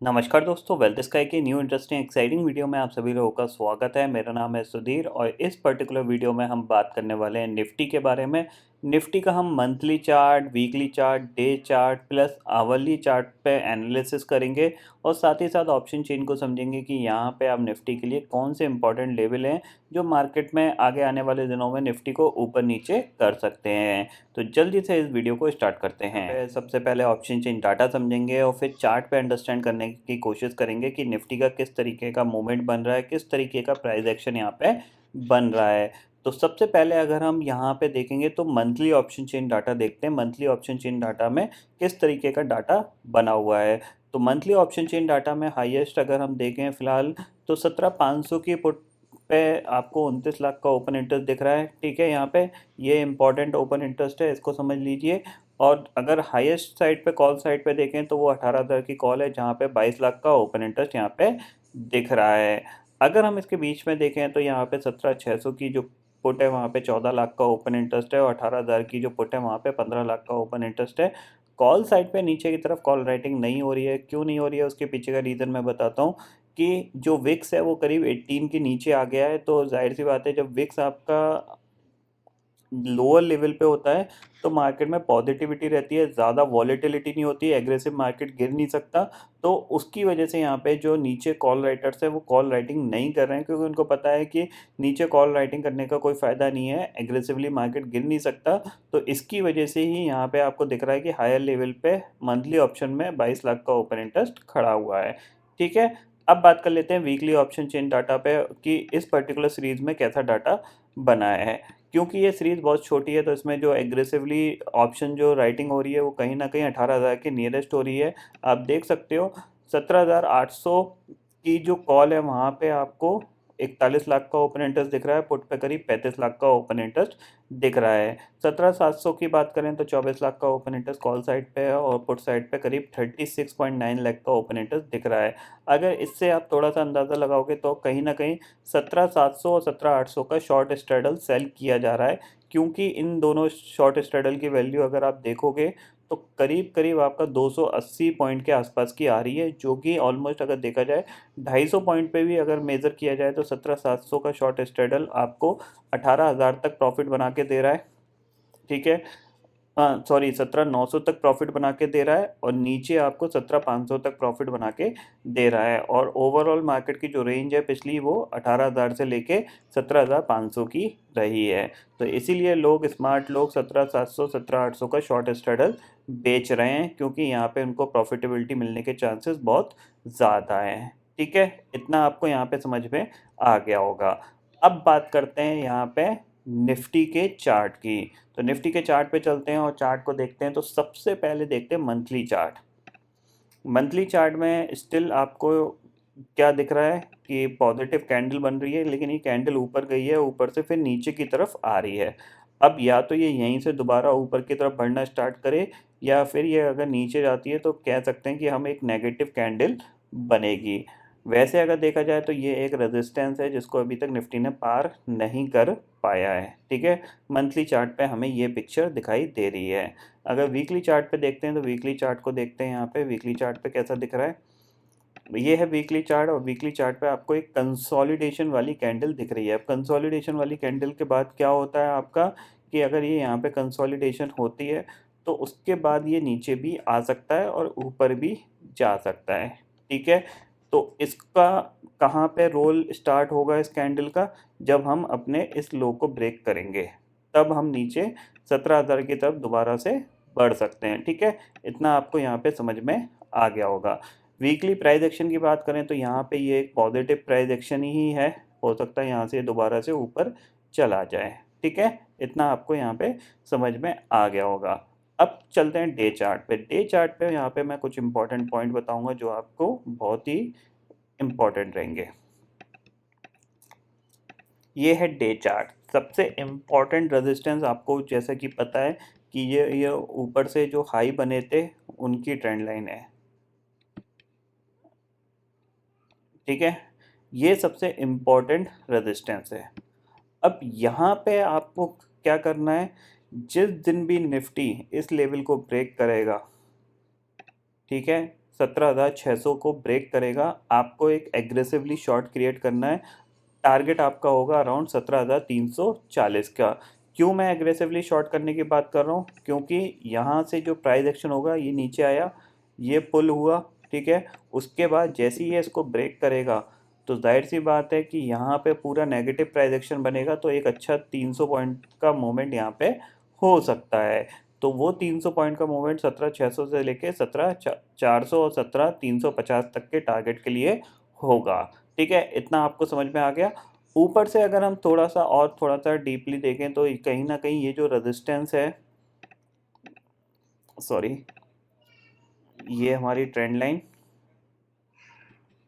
नमस्कार दोस्तों, wealth sky की न्यू इंटरेस्टिंग एक्साइटिंग वीडियो में आप सभी लोगों का स्वागत है। मेरा नाम है सुधीर और इस पर्टिकुलर वीडियो में हम बात करने वाले हैं निफ्टी के बारे में। निफ्टी का हम monthly chart, weekly chart, day chart plus hourly chart पे एनालिसिस करेंगे और साथ ही साथ ऑप्शन चेन को समझेंगे कि यहाँ पे आप निफ्टी के लिए कौन से इंपॉर्टेंट लेवल हैं जो मार्केट में आगे आने वाले दिनों में निफ्टी को ऊपर नीचे कर सकते हैं। तो जल्दी से इस वीडियो को स्टार्ट करते हैं। सबसे पहले ऑप्शन चेन डाटा समझेंगे और फिर चार्ट पे अंडरस्टैंड करने की कोशिश करेंगे कि निफ्टी का किस तरीके का मूवमेंट बन रहा है, किस तरीके का प्राइस एक्शन यहाँ पे बन रहा है। तो सबसे पहले अगर हम यहाँ पे देखेंगे तो मंथली ऑप्शन चेन डाटा देखते हैं। मंथली ऑप्शन चेन डाटा में किस तरीके का डाटा बना हुआ है। तो मंथली ऑप्शन चेन डाटा में हाईएस्ट अगर हम देखें फिलहाल तो 17,500 की पुट पे आपको 29 लाख का ओपन इंटरेस्ट दिख रहा है। ठीक है, यहाँ पे ये इंपॉर्टेंट ओपन इंटरेस्ट है, इसको समझ लीजिए। और अगर हाईएस्ट साइड पे कॉल साइड पे देखें तो वो 18,000 की कॉल है जहाँ पे 22 लाख का ओपन इंटरेस्ट यहाँ पे दिख रहा है। अगर हम इसके बीच में देखें तो यहाँ पे 17,600 की जो पुट है वहाँ पे 14 लाख का ओपन इंटरेस्ट है और 18,000 की जो पुट है वहाँ पे 15 लाख का ओपन इंटरेस्ट है। कॉल साइड पे नीचे की तरफ कॉल राइटिंग नहीं हो रही है। क्यों नहीं हो रही है उसके पीछे का रीज़न मैं बताता हूँ कि जो विक्स है वो करीब 18 के नीचे आ गया है। तो जाहिर सी बात है जब विक्स आपका लोअर लेवल पे होता है तो मार्केट में पॉजिटिविटी रहती है, ज़्यादा वॉलेटिलिटी नहीं होती है, एग्रेसिव मार्केट गिर नहीं सकता। तो उसकी वजह से यहाँ पे जो नीचे कॉल राइटर्स है वो कॉल राइटिंग नहीं कर रहे हैं क्योंकि उनको पता है कि नीचे कॉल राइटिंग करने का कोई फ़ायदा नहीं है, एग्रेसिवली मार्केट गिर नहीं सकता। तो इसकी वजह से ही यहाँ पे आपको दिख रहा है कि हायर लेवल पे मंथली ऑप्शन में 22 लाख का ओपन इंटरेस्ट खड़ा हुआ है। ठीक है, अब बात कर लेते हैं वीकली ऑप्शन चेन डाटा पे कि इस पर्टिकुलर सीरीज़ में कैसा डाटा बनाया है। क्योंकि ये सीरीज़ बहुत छोटी है तो इसमें जो एग्रेसिवली ऑप्शन जो राइटिंग हो रही है वो कहीं ना कहीं 18,000 के नियरेस्ट हो रही है। आप देख सकते हो 17,800 की जो कॉल है वहाँ पे आपको 41 लाख का ओपन इंटरेस्ट दिख रहा है, पुट पे करीब 35 लाख का ओपन इंटरेस्ट दिख रहा है। 17,700 की बात करें तो 24 लाख का ओपन इंटरेस्ट कॉल साइड पे है और पुट साइड पे करीब 36.9 लाख का ओपन इंटरेस्ट दिख रहा है। अगर इससे आप थोड़ा सा अंदाज़ा लगाओगे तो कहीं ना कहीं 17,700 और 17,800 का शॉर्ट स्ट्रैडल सेल किया जा रहा है क्योंकि इन दोनों शॉर्ट स्ट्रैडल की वैल्यू अगर आप देखोगे तो करीब करीब आपका 280 पॉइंट के आसपास की आ रही है, जो कि ऑलमोस्ट अगर देखा जाए 250 पॉइंट पे भी अगर मेज़र किया जाए तो 17,700 का शॉर्ट स्ट्रैडल आपको 18,000 तक प्रॉफिट बना के दे रहा है। ठीक है, हाँ सॉरी, 17,900 तक प्रॉफिट बना के दे रहा है और नीचे आपको 17,500 तक प्रॉफिट बना के दे रहा है। और ओवरऑल मार्केट की जो रेंज है पिछली वो 18,000 से लेके 17,500 की रही है। तो इसीलिए लोग स्मार्ट लोग 17,700 17,800 का शॉर्ट स्ट्रैडल बेच रहे हैं क्योंकि यहाँ पे उनको प्रॉफिटेबिलिटी मिलने के चांसेस बहुत ज़्यादा हैं। ठीक है, इतना आपको यहाँ पे समझ में आ गया होगा। अब बात करते हैं यहाँ पे निफ्टी के चार्ट की। तो निफ्टी के चार्ट पे चलते हैं और चार्ट को देखते हैं। तो सबसे पहले देखते हैं मंथली चार्ट। मंथली चार्ट में स्टिल आपको क्या दिख रहा है कि पॉजिटिव कैंडल बन रही है, लेकिन ये कैंडल ऊपर गई है, ऊपर से फिर नीचे की तरफ आ रही है। अब या तो ये यहीं से दोबारा ऊपर की तरफ बढ़ना स्टार्ट करे या फिर ये अगर नीचे जाती है तो कह सकते हैं कि हम एक नेगेटिव कैंडल बनेगी। वैसे अगर देखा जाए तो ये एक रेजिस्टेंस है जिसको अभी तक निफ्टी ने पार नहीं कर पाया है। ठीक है, मंथली चार्ट पे हमें ये पिक्चर दिखाई दे रही है। अगर वीकली चार्ट पे देखते हैं तो वीकली चार्ट को देखते हैं। यहाँ पे वीकली चार्ट पे कैसा दिख रहा है, ये है वीकली चार्ट और वीकली चार्ट पे आपको एक कंसोलिडेशन वाली कैंडल दिख रही है। अब कंसोलिडेशन वाली कैंडल के बाद क्या होता है आपका कि अगर ये यहाँ पे कंसोलिडेशन होती है तो उसके बाद ये नीचे भी आ सकता है और ऊपर भी जा सकता है। ठीक है, तो इसका कहाँ पे रोल स्टार्ट होगा इस कैंडल का, जब हम अपने इस लो को ब्रेक करेंगे तब हम नीचे 17,000 की तरफ दोबारा से बढ़ सकते हैं। ठीक है, इतना आपको यहाँ पे समझ में आ गया होगा। वीकली प्राइस एक्शन की बात करें तो यहाँ पे ये एक पॉजिटिव प्राइस एक्शन ही है, हो सकता है यहाँ से दोबारा से ऊपर चला जाए। ठीक है, इतना आपको यहाँ पे समझ में आ गया होगा। अब चलते हैं डे चार्ट पे। डे चार्ट पे यहाँ पे मैं कुछ इंपॉर्टेंट पॉइंट बताऊंगा जो आपको बहुत ही इम्पॉर्टेंट रहेंगे। ये है डे चार्ट। सबसे इम्पॉर्टेंट रेजिस्टेंस आपको जैसा कि पता है कि ये ऊपर से जो हाई बने थे उनकी ट्रेंड लाइन है। ठीक है, ये सबसे इम्पॉर्टेंट रेजिस्टेंस है। अब यहाँ पे आपको क्या करना है, जिस दिन भी निफ्टी इस लेवल को ब्रेक करेगा, ठीक है, 17,600 को ब्रेक करेगा, आपको एक एग्रेसिवली शॉर्ट क्रिएट करना है। टारगेट आपका होगा अराउंड 17,340 का। क्यों मैं एग्रेसिवली शॉर्ट करने की बात कर रहा हूँ? क्योंकि यहाँ से जो प्राइस एक्शन होगा, ये नीचे आया, ये पुल हुआ, ठीक है, उसके बाद जैसे ही ये इसको ब्रेक करेगा तो जाहिर सी बात है कि यहाँ पे पूरा नेगेटिव प्राइस एक्शन बनेगा, तो एक अच्छा 300 पॉइंट का मूवमेंट यहाँ पे हो सकता है। तो वो 300 पॉइंट का मूवमेंट 17,600 से लेके 17,400 और 17,350 तक के टारगेट के लिए होगा। ठीक है, इतना आपको समझ में आ गया। ऊपर से अगर हम थोड़ा सा डीपली देखें तो कहीं ना कहीं ये जो रेजिस्टेंस है, सॉरी, ये हमारी ट्रेंड लाइन,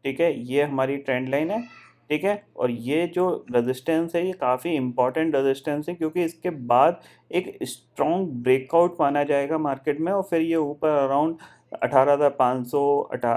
ठीक है, ये हमारी ट्रेंड लाइन है, ठीक है, और ये जो रेजिस्टेंस है ये काफ़ी इंपॉर्टेंट रेजिस्टेंस है, क्योंकि इसके बाद एक स्ट्रॉन्ग ब्रेकआउट माना जाएगा मार्केट में और फिर ये ऊपर अराउंड 18,500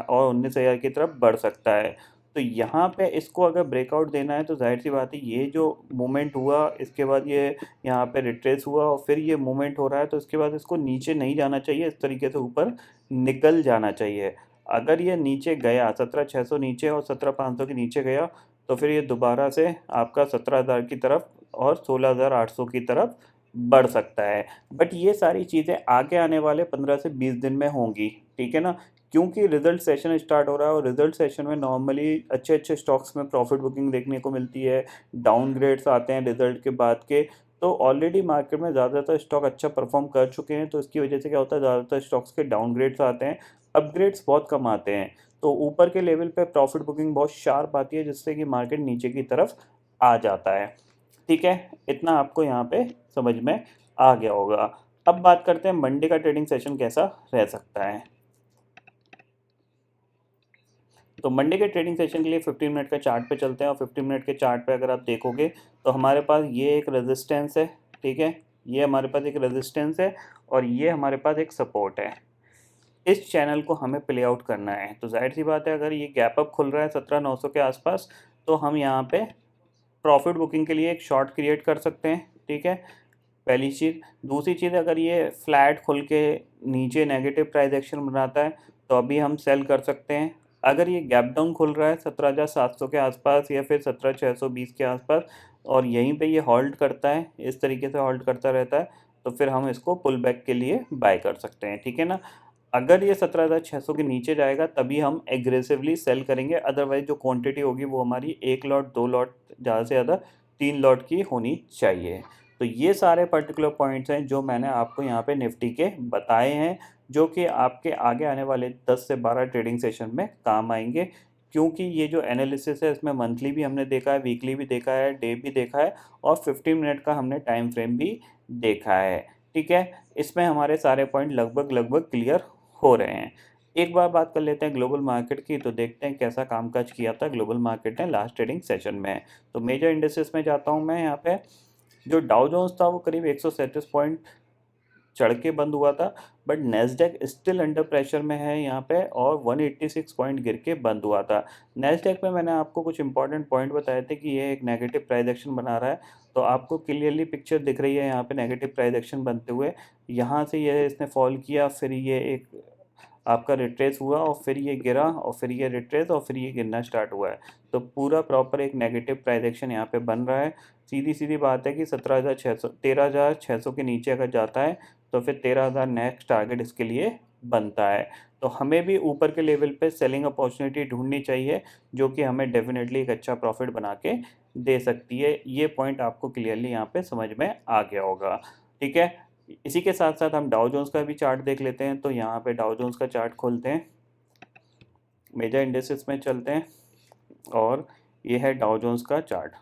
और 19,000 की तरफ बढ़ सकता है। तो यहाँ पे इसको अगर ब्रेकआउट देना है तो जाहिर सी बात है, ये जो मूवमेंट हुआ इसके बाद ये यहाँ पे रिट्रेस हुआ और फिर ये मूवमेंट हो रहा है, तो इसके बाद इसको नीचे नहीं जाना चाहिए, इस तरीके से ऊपर निकल जाना चाहिए। अगर ये नीचे गया 17,600 नीचे और 17,500 के नीचे गया, तो फिर ये दोबारा से आपका 17,000 की तरफ और 16,800 की तरफ बढ़ सकता है। बट ये सारी चीज़ें आगे आने वाले 15 से 20 दिन में होंगी, ठीक है ना, क्योंकि रिजल्ट सेशन स्टार्ट हो रहा है और रिजल्ट सेशन में नॉर्मली अच्छे अच्छे स्टॉक्स में प्रॉफिट बुकिंग देखने को मिलती है, डाउनग्रेड्स आते हैं रिजल्ट के बाद के। तो ऑलरेडी मार्केट में ज़्यादातर स्टॉक अच्छा परफॉर्म कर चुके हैं, तो इसकी वजह से क्या होता है, ज़्यादातर स्टॉक्स के डाउनग्रेड्स आते हैं, अपग्रेड्स बहुत कम आते हैं। तो ऊपर के लेवल पे प्रॉफिट बुकिंग बहुत शार्प आती है, जिससे कि मार्केट नीचे की तरफ आ जाता है। ठीक है, इतना आपको यहाँ पे समझ में आ गया होगा। अब बात करते हैं मंडे का ट्रेडिंग सेशन कैसा रह सकता है। तो मंडे के ट्रेडिंग सेशन के लिए 15 मिनट का चार्ट पे चलते हैं और 15 मिनट के चार्ट पे अगर आप देखोगे तो हमारे पास ये एक रेजिस्टेंस है, ठीक है, ये हमारे पास एक रेजिस्टेंस है और ये हमारे पास एक सपोर्ट है। इस चैनल को हमें प्ले आउट करना है, तो जाहिर सी बात है अगर ये गैप अप खुल रहा है 17,900 के आसपास, तो हम यहाँ पे प्रॉफिट बुकिंग के लिए एक शॉर्ट क्रिएट कर सकते हैं, ठीक है, पहली चीज़। दूसरी चीज़, अगर ये फ्लैट खुल के नीचे नेगेटिव प्राइस एक्शन बनाता है तो अभी हम सेल कर सकते हैं। अगर ये गैप डाउन खुल रहा है 17,700 के आसपास या फिर 17,620 के आसपास और यहीं पे ये हॉल्ट करता है, इस तरीके से हॉल्ट करता रहता है, तो फिर हम इसको पुल बैक के लिए बाय कर सकते हैं, ठीक है ना। अगर ये 17,600 के नीचे जाएगा तभी हम एग्रेसिवली सेल करेंगे, अदरवाइज जो क्वांटिटी होगी वो हमारी 1 लॉट 2 लॉट, ज़्यादा से ज़्यादा 3 लॉट की होनी चाहिए। तो ये सारे पर्टिकुलर पॉइंट्स हैं जो मैंने आपको यहाँ पे निफ्टी के बताए हैं, जो कि आपके आगे आने वाले 10 से 12 ट्रेडिंग सेशन में काम आएंगे, क्योंकि ये जो एनालिसिस है इसमें मंथली भी हमने देखा है, वीकली भी देखा है, डे भी देखा है और 15 मिनट का हमने टाइम फ्रेम भी देखा है, ठीक है। इसमें हमारे सारे पॉइंट लगभग लगभग क्लियर हो रहे हैं। एक बार बात कर लेते हैं ग्लोबल मार्केट की, तो देखते हैं कैसा कामकाज किया था ग्लोबल मार्केट ने लास्ट ट्रेडिंग सेशन में। तो मेजर इंडेक्सेस में जाता हूँ मैं। यहाँ पे जो डाउ जोन्स था वो करीब 137 पॉइंट चढ़ के बंद हुआ था, but Nasdaq still under pressure में है यहाँ पे और 186 पॉइंट गिर के बंद हुआ था। नेस्डैक में मैंने आपको कुछ इंपॉर्टेंट पॉइंट बताए थे कि ये एक नेगेटिव प्राइस एक्शन बना रहा है, तो आपको क्लियरली पिक्चर दिख रही है यहाँ पे नेगेटिव प्राइस एक्शन बनते हुए। यहाँ से ये इसने फॉल किया, फिर ये एक आपका रिट्रेस हुआ और फिर ये गिरा और फिर ये रिट्रेस और फिर ये गिरना स्टार्ट हुआ है। तो पूरा प्रॉपर एक नेगेटिव प्राइस एक्शन यहाँ पे बन रहा है। सीधी सीधी बात है कि 13,600 के नीचे अगर जाता है तो फिर 13,000 नेक्स्ट टारगेट इसके लिए बनता है। तो हमें भी ऊपर के लेवल पे सेलिंग अपॉर्चुनिटी ढूंढनी चाहिए, जो कि हमें डेफिनेटली एक अच्छा प्रॉफिट बना के दे सकती है। ये पॉइंट आपको क्लियरली यहाँ पे समझ में आ गया होगा, ठीक है। इसी के साथ साथ हम डाउ जोन्स का भी चार्ट देख लेते हैं। तो यहाँ पे डाउ जोन्स का चार्ट खोलते हैं, मेजर इंडेक्सेस में चलते हैं और ये है डाउ जोन्स का चार्ट,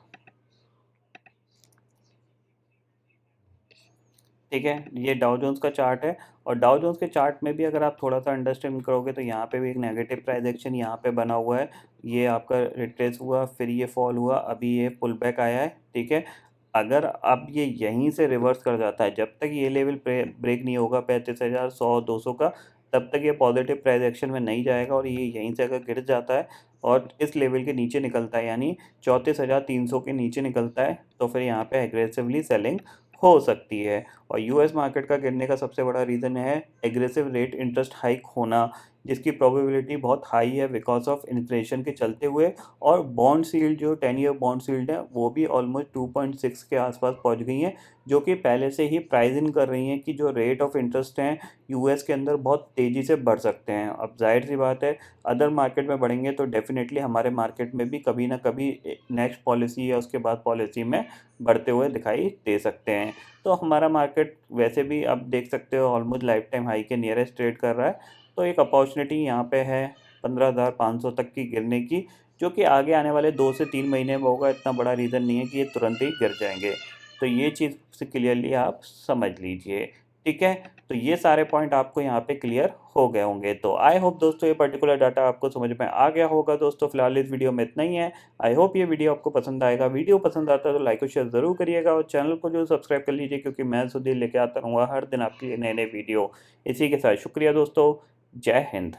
ठीक है। ये डाउ जोन्स का चार्ट है और डाउ जोन्स के चार्ट में भी अगर आप थोड़ा सा अंडरस्टैंड करोगे तो यहाँ पे भी एक नेगेटिव प्राइस एक्शन यहाँ पे बना हुआ है। ये आपका रिट्रेस हुआ, फिर ये फॉल हुआ, अभी ये पुल बैक आया है, ठीक है। अगर अब ये यहीं से रिवर्स कर जाता है, जब तक ये लेवल ब्रेक नहीं होगा 35,100 200 का, तब तक ये पॉजिटिव प्राइस एक्शन में नहीं जाएगा और ये यहीं से अगर गिर जाता है और इस लेवल के नीचे निकलता है, यानी 34,300 के नीचे निकलता है, तो फिर यहाँ पे एग्रेसिवली सेलिंग हो सकती है। और यूएस मार्केट का गिरने का सबसे बड़ा रीज़न है एग्रेसिव रेट इंटरेस्ट हाइक होना, जिसकी प्रोबेबिलिटी बहुत हाई है बिकॉज ऑफ इन्फ्लेशन के चलते हुए। और बॉन्ड यील्ड जो 10 ईयर बॉन्ड यील्ड है वो भी ऑलमोस्ट 2.6 के आसपास पहुंच गई हैं, जो कि पहले से ही प्राइस इन कर रही हैं कि जो रेट ऑफ इंटरेस्ट हैं यूएस के अंदर बहुत तेज़ी से बढ़ सकते हैं। अब जाहिर सी बात है, अदर मार्केट में बढ़ेंगे तो डेफिनेटली हमारे मार्केट में भी कभी ना कभी नेक्स्ट पॉलिसी या उसके बाद पॉलिसी में बढ़ते हुए दिखाई दे सकते हैं। तो हमारा मार्केट वैसे भी आप देख सकते हो ऑलमोस्ट लाइफ टाइम हाई के नियरेस्ट ट्रेड कर रहा है। तो एक अपॉर्चुनिटी यहाँ पे है 15,500 तक की गिरने की, जो कि आगे आने वाले 2 से 3 महीने में होगा। इतना बड़ा रीज़न नहीं है कि ये तुरंत ही गिर जाएंगे। तो ये चीज़ से क्लियरली आप समझ लीजिए, ठीक है। तो ये सारे पॉइंट आपको यहाँ पे क्लियर हो गए होंगे। तो आई होप दोस्तों ये पर्टिकुलर डाटा आपको समझ में आ गया होगा। दोस्तों फिलहाल इस वीडियो में इतना ही है। आई होप ये वीडियो आपको पसंद आएगा। वीडियो पसंद आता है तो लाइक और शेयर ज़रूर करिएगा और चैनल को जो सब्सक्राइब कर लीजिए, क्योंकि मैं सुधीर लेके आता रहूँगा हर दिन आपके लिए नए नए वीडियो। इसी के साथ शुक्रिया दोस्तों। जय हिंद।